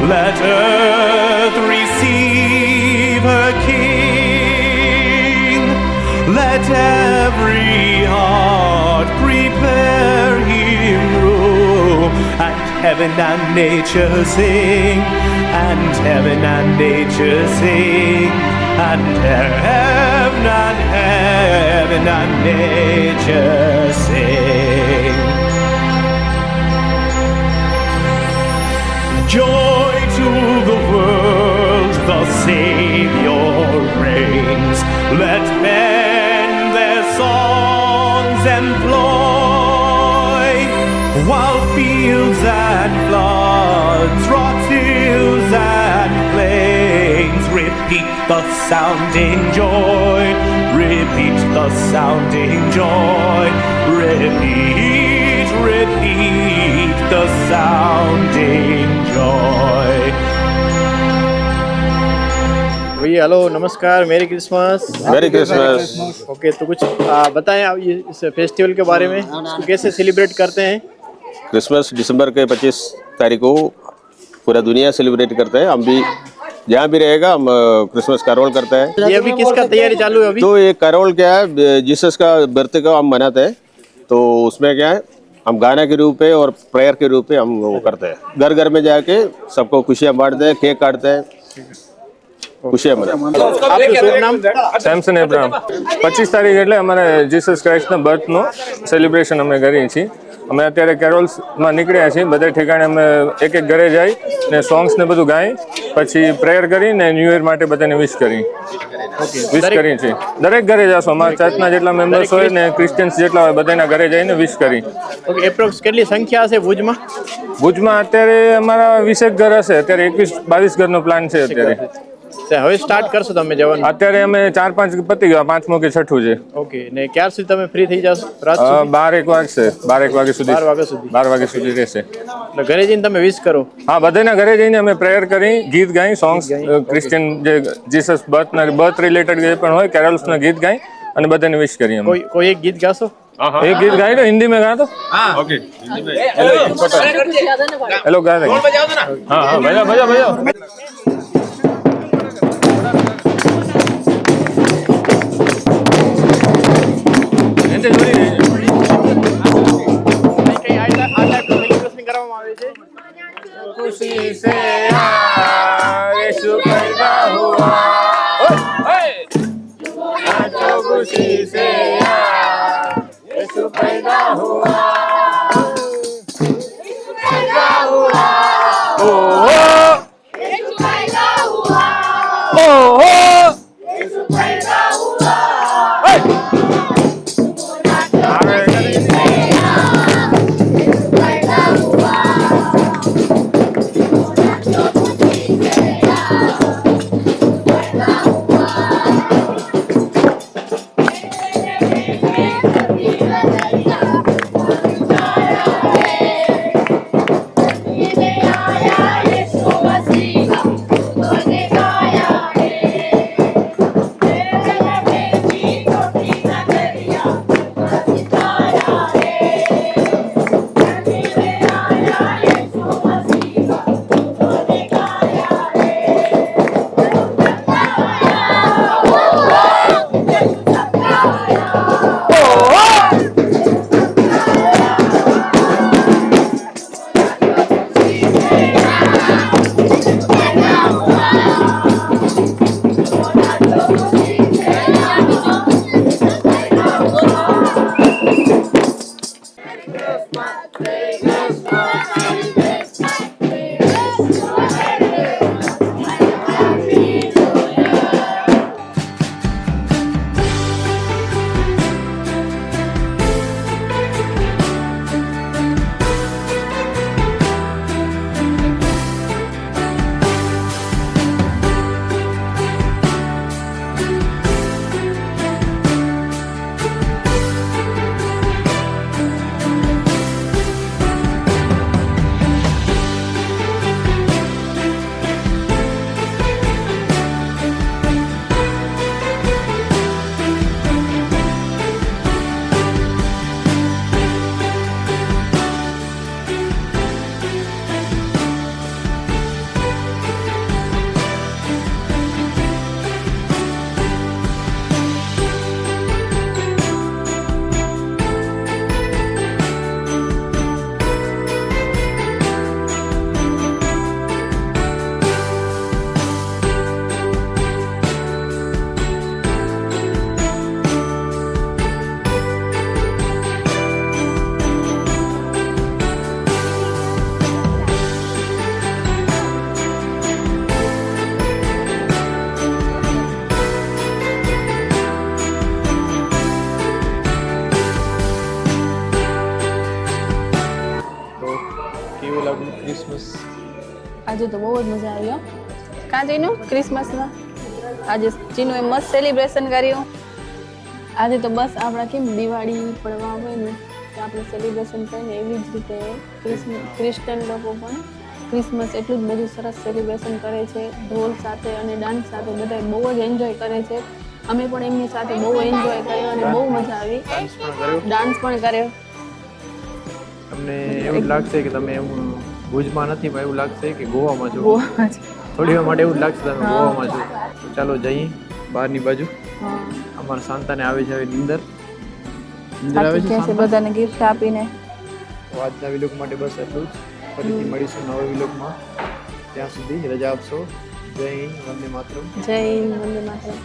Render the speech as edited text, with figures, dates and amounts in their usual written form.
Let earth receive her King. Let every heart prepare him room. And heaven and nature sing. And heaven and nature sing. And heaven and nature sing. Joy to the world, the Savior reigns. Let men their songs employ, while fields and floods, rocks, hills and plains repeat the sounding joy, repeat the sounding joy, repeat, repeat the sounding joy. भैया hello, नमस्कार, मेरी Christmas. मेरी Christmas. Okay, तो कुछ बताएं आप ये इस फेस्टिवल के बारे में, इसको कैसे सेलिब्रेट करते हैं? क्रिसमस दिसंबर के 25 तारीख को पूरा दुनिया सेलिब्रेट करते हैं। हम भी जहाँ भी रहेगा हम क्रिसमस कैरोल करते हैं। ये अभी किसका तैयारी चालू है अभी? तो ये कैरोल क्या है, जीसस का बर्थडे को हम मनाते हैं। तो उसमें क्या है, हम गाना के रूप में और प्रेयर के रूप में हम वो करते हैं। घर घर में जाके सबको खुशियाँ बांटते हैं, केक काटते हैं, खुशियाँ मनाते हैं। आपનું શુભ નામ? Samson Abraham. 25 તારીખ એટલે અમારે જીસસ ક્રાઇસ્ટના બર્થનો સેલિબ્રેશન અમે કરીએ છીએ। અમે અત્યારે કેરોલ્સમાં નીકળ્યા છીએ, બધે ઠેકાણે અમે એક એક ઘરે જઈ ને સોંગ્સ ને બધું ગાઈ, પછી પ્રેયર કરીને ન્યૂ યર માટે બધાને વિશ કરીએ છીએ। દરેક ઘરે જાશો, અમારા ચર્ચના જેટલા મેમ્બર્સ હોય ને ક્રિશ્ચિયન્સ જેટલા હોય બધાના ઘરે જઈને વિશ કરી। ઓકે, એપ્રોક્સ કેટલી સંખ્યા હશે ભુજમાં? ભુજમાં અત્યારે અમારા 20 ઘર હશે, અત્યારે 21-22 ઘરનો પ્લાન છે અત્યારે। હવે સ્ટાર્ટ કરશો તમે જવાનું? અત્યારે અમે 4-5 પતી ગયા, 5મો કે 6ઠું છે। ઓકે, ને ક્યાર સુધી તમે ફ્રી થઈ જશો? રાત 12-1 વાગશે, 12-1 વાગ્યા સુધી 12 વાગ્યા સુધી 12 વાગ્યા સુધી રહેશે। એટલે ઘરે જઈને તમે વિશ કરો? હા, બધાના ઘરે જઈને અમે પ્રેયર કરી, ગીત ગાઈ, સોંગ્સ ક્રિશ્ચિયન જે જીસસ બર્થ રિલેટેડ જે પણ હોય કેરોલ્સના ગીત ગાઈ અને બધાને વિશ કરી અમે। કોઈ એક ગીત ગાશો? एक गीत गाई तो हिंदी में गा दो। ओके, हेलो गा दे। हाँ हाँ, बजा बजा बजा। खुशी से यीशु पैदा हुआ, नाचो खुशी से यीशु पैदा हुआ, पैदा हुआ, ओ यीशु पैदा हुआ, ओ यीशु पैदा हुआ, ક્રિસમસ આજે તો બહુ જ મજા આવી હો. કાં જીનું ક્રિસમસમાં આજે જીનું મસ્ત સેલિબ્રેશન કર્યું. આજે તો બસ આપણા કેમ દિવાળી પડવા હોય ને તો આપણે સેલિબ્રેશન કરીને એવી જ રીતે ક્રિશ્ચન લોકો પણ ક્રિસમસ એટલું જ બધું સરસ સેલિબ્રેશન કરે છે, ઢોલ સાથે અને ડાન્સ સાથે બધા બહુ જ એન્જોય કરે છે. અમે પણ એમની સાથે બહુ એન્જોય કર્યો અને બહુ મજા આવી. ડાન્સ પણ કર્યો. તમને એવું લાગશે કે તમે એવું ભુજમાં નથી પણ એવું લાગશે કે ગોવામાં છો. ગોવામાં છે. થોડી વાર માટે એવું જ લાગશે તમે ગોવામાં છો. તો ચાલો જઈએ બહારની બાજુ. હા અમારા શાંતાને આવે છે હવે નીંદર આવે છે કે બધાને ગિફ્ટ આપીને. તો આજના વિલોગ માટે બસ એટલું જ. ફરીથી મળીશું નવા વિલોગમાં. ત્યાં સુધી રજા આપશો. જય હિન્દ, વંદે માતરમ. જય હિન્દ, વંદે માતરમ.